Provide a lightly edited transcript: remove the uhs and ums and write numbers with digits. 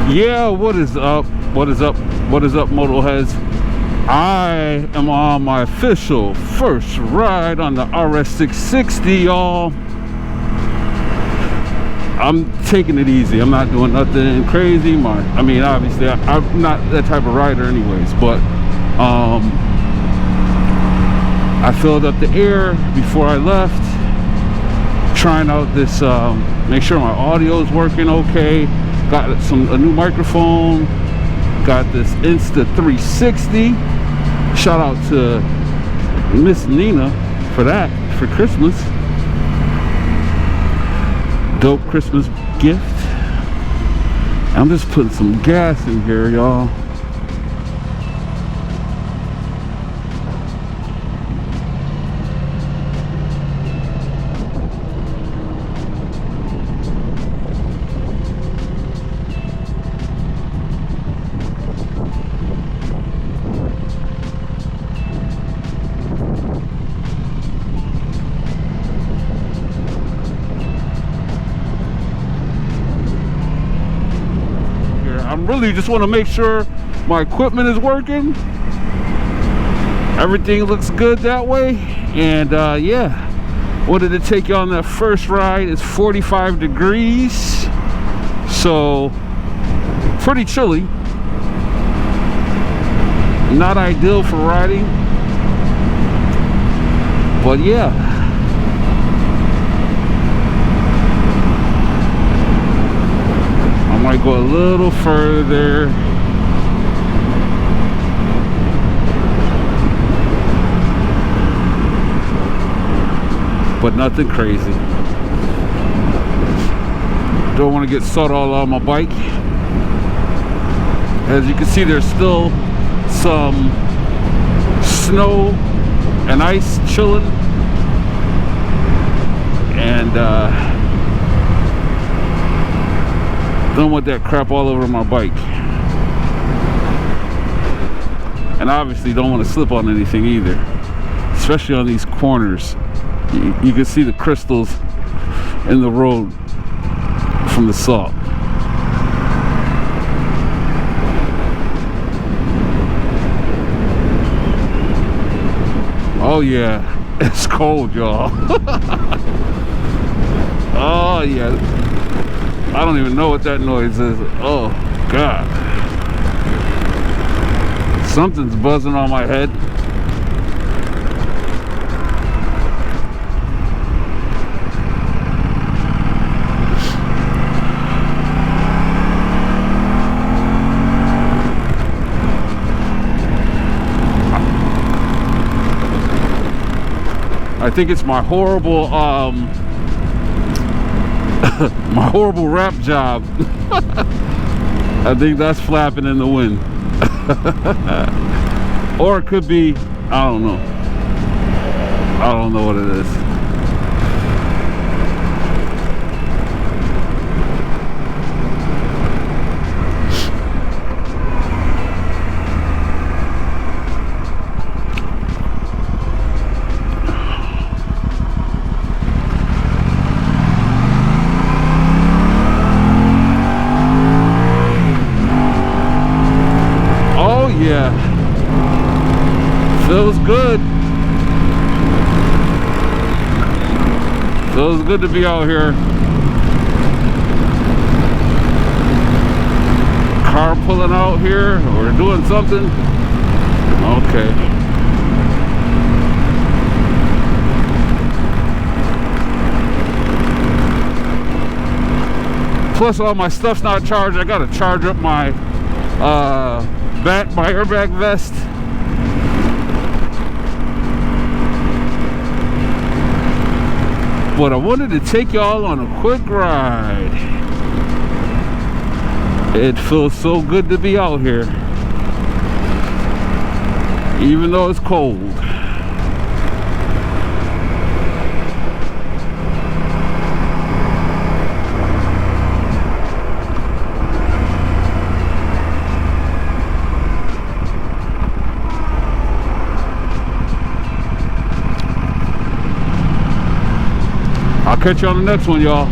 Yeah, what is up? What is up? What is up, Moto heads? I am on my official first ride on the RS660, y'all. I'm taking it easy. I'm not doing nothing crazy. I mean, obviously, I'm not that type of rider anyways, but I filled up the air before I left, trying out this, make sure my audio is working okay. Got a new microphone, got this Insta360. Shout out to Miss Nina for that, for Christmas. Dope Christmas gift. I'm just putting some gas in here, y'all. Really just want to make sure my equipment is working, everything looks good that way. And yeah, what did it take you on that first ride? It's 45 degrees, so pretty chilly, not ideal for riding, but yeah. Might go a little further. But nothing crazy. Don't want to get salt all on my bike. As you can see, there's still some snow and ice chilling. And don't want that crap all over my bike. And obviously don't want to slip on anything either, especially on these corners. You can see the crystals in the road from the salt. Oh yeah, it's cold, y'all. Oh yeah, I don't even know what that noise is. Oh God, something's buzzing on my head. I think it's my horrible my horrible rap job. I think that's flapping in the wind. Or it could be, I don't know. I don't know what it is. Yeah, feels good. Feels good to be out here. Car pulling out here or doing something. Okay. Plus all my stuff's not charged. I gotta charge up my my airbag vest. But I wanted to take y'all on a quick ride. It feels so good to be out here, even though it's cold. I'll catch you on the next one, y'all.